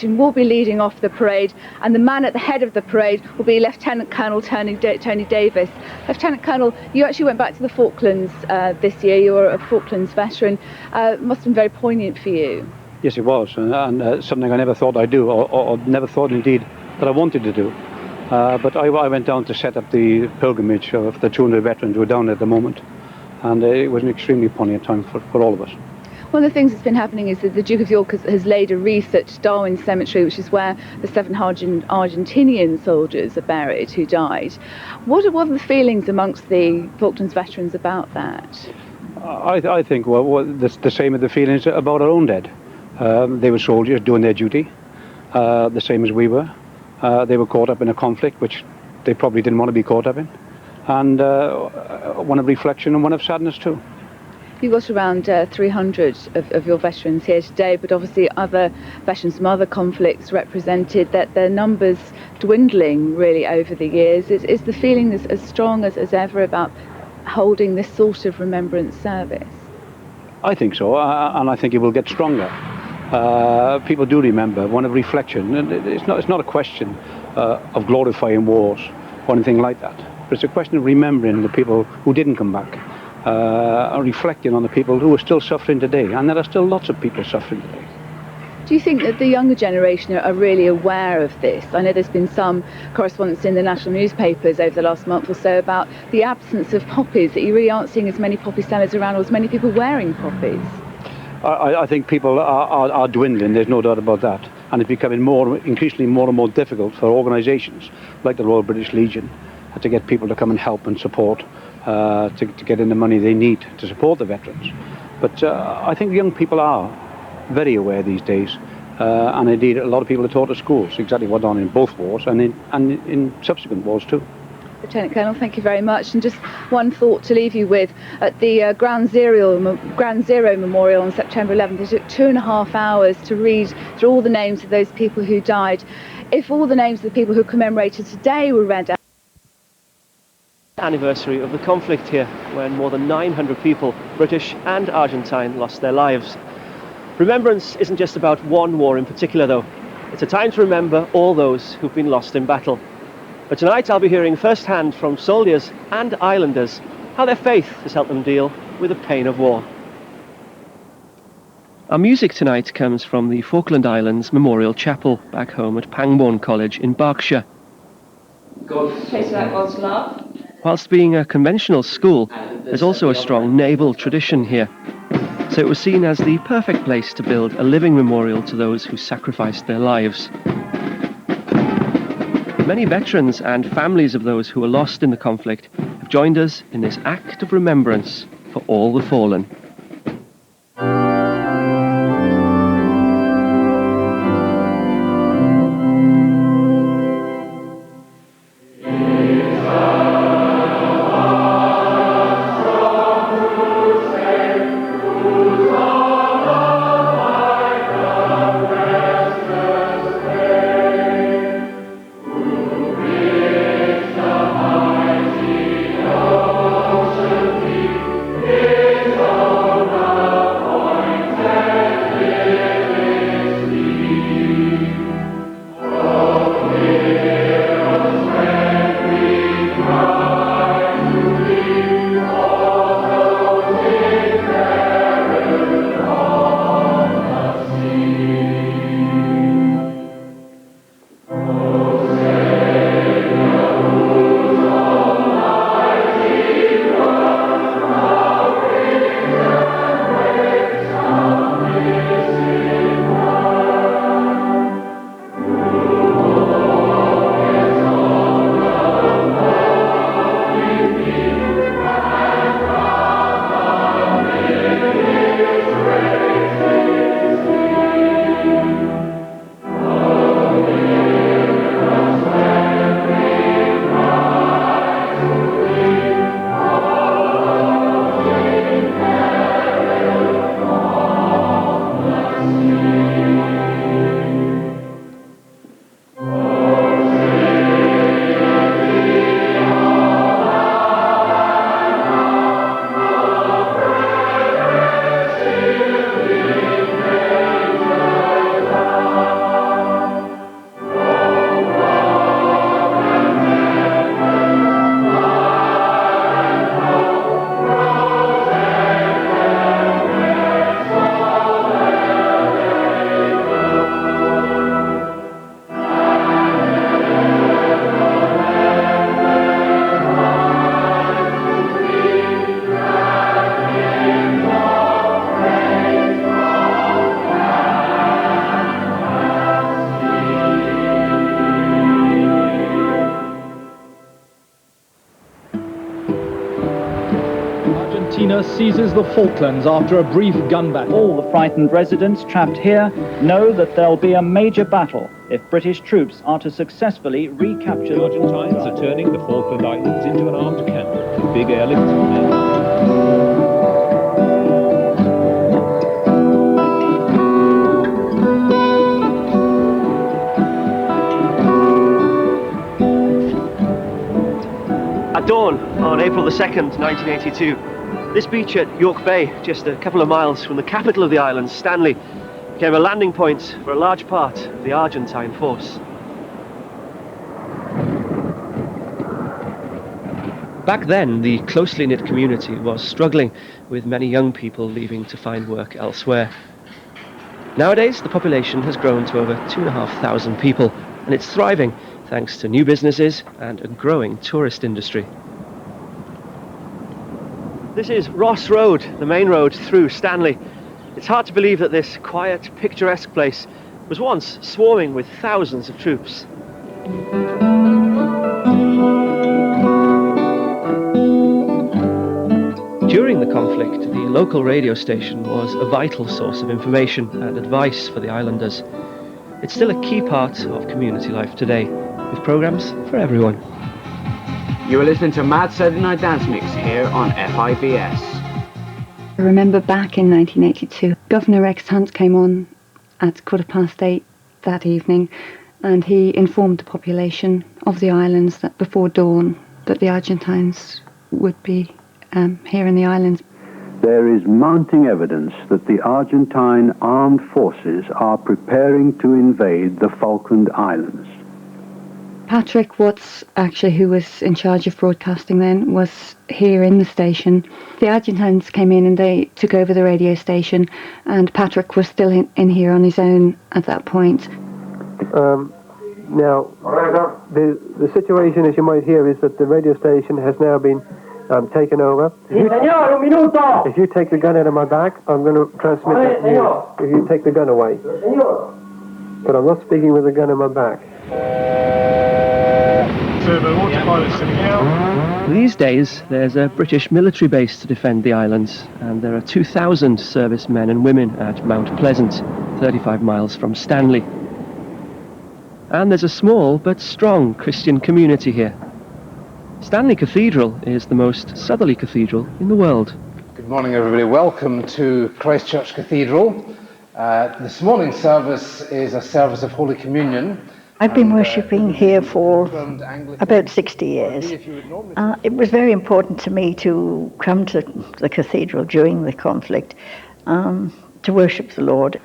organisation will be leading off the parade, and the man at the head of the parade will be Lieutenant Colonel Tony Davis. Lieutenant Colonel, you actually went back to the Falklands this year. You're a Falklands veteran. It must have been very poignant for you. Yes, it was, and something I never thought I'd do, or never thought indeed that I wanted to do. But I went down to set up the pilgrimage of the 200 veterans who were down at the moment, and it was an extremely poignant time for all of us. One of the things that's been happening is that the Duke of York has laid a wreath at Darwin Cemetery, which is where the 7 Argentinian soldiers are buried who died. What are the feelings amongst the Falklands veterans about that? I think the same as the feelings about our own dead. They were soldiers doing their duty, the same as we were. They were caught up in a conflict which they probably didn't want to be caught up in, and one of reflection and one of sadness too. You've got around 300 of your veterans here today, but obviously other veterans from other conflicts represented, that their numbers dwindling really over the years. Is the feeling as strong as ever about holding this sort of remembrance service? I think so, and I think it will get stronger. People do remember, one of reflection, and it's not a question of glorifying wars or anything like that, but it's a question of remembering the people who didn't come back, reflecting on the people who are still suffering today, and there are still lots of people suffering today. Do you think that the younger generation are really aware of this? I know there's been some correspondence in the national newspapers over the last month or so about the absence of poppies, that you really aren't seeing as many poppy sellers around or as many people wearing poppies. I think people are dwindling, there's no doubt about that, and it's becoming increasingly more and more difficult for organisations like the Royal British Legion to get people to come and help and support, to get in the money they need to support the veterans. But I think young people are very aware these days, and indeed a lot of people are taught at schools exactly what went on in both wars and in subsequent wars too. Lieutenant Colonel, thank you very much. And just one thought to leave you with. At the Ground Zero Memorial on September 11th, it took 2.5 hours to read through all the names of those people who died. If all the names of the people who commemorated today were read out, anniversary of the conflict here, when more than 900 people, British and Argentine, lost their lives. Remembrance isn't just about one war in particular, though. It's a time to remember all those who've been lost in battle. But tonight I'll be hearing firsthand from soldiers and islanders how their faith has helped them deal with the pain of war. Our music tonight comes from the Falkland Islands Memorial Chapel back home at Pangbourne College in Berkshire. Place like God's love. Whilst being a conventional school, there's also a strong naval tradition here. So it was seen as the perfect place to build a living memorial to those who sacrificed their lives. Many veterans and families of those who were lost in the conflict have joined us in this act of remembrance for all the fallen. Oh Marina seizes the Falklands after a brief gun battle. All the frightened residents trapped here know that there'll be a major battle if British troops are to successfully recapture... The Argentines are turning the Falkland Islands into an armed camp with big airlift. At dawn on April the 2nd, 1982, this beach at York Bay, just a couple of miles from the capital of the island, Stanley, became a landing point for a large part of the Argentine force. Back then, the closely knit community was struggling, with many young people leaving to find work elsewhere. Nowadays, the population has grown to over 2,500 people, and it's thriving thanks to new businesses and a growing tourist industry. This is Ross Road, the main road through Stanley. It's hard to believe that this quiet, picturesque place was once swarming with thousands of troops. During the conflict, the local radio station was a vital source of information and advice for the islanders. It's still a key part of community life today, with programmes for everyone. You are listening to Mad Saturday Night Dance Mix here on FIBS. I remember back in 1982, Governor Rex Hunt came on at 8:15 that evening, and he informed the population of the islands that before dawn that the Argentines would be here in the islands. There is mounting evidence that the Argentine armed forces are preparing to invade the Falkland Islands. Patrick Watts, actually, who was in charge of broadcasting then, was here in the station. The Argentines came in and they took over the radio station, and Patrick was still in here on his own at that point. Now, the situation, as you might hear, is that the radio station has now been taken over. If you take the gun out of my back, I'm going to transmit that news. If you take the gun away. But I'm not speaking with the gun in my back. These days, there's a British military base to defend the islands, and there are 2,000 servicemen and women at Mount Pleasant, 35 miles from Stanley. And there's a small but strong Christian community here. Stanley Cathedral is the most southerly cathedral in the world. Good morning, everybody. Welcome to Christchurch Cathedral. This morning's service is a service of Holy Communion. I've been worshipping here for about 60 years. It was very important to me to come to the cathedral during the conflict to worship the Lord.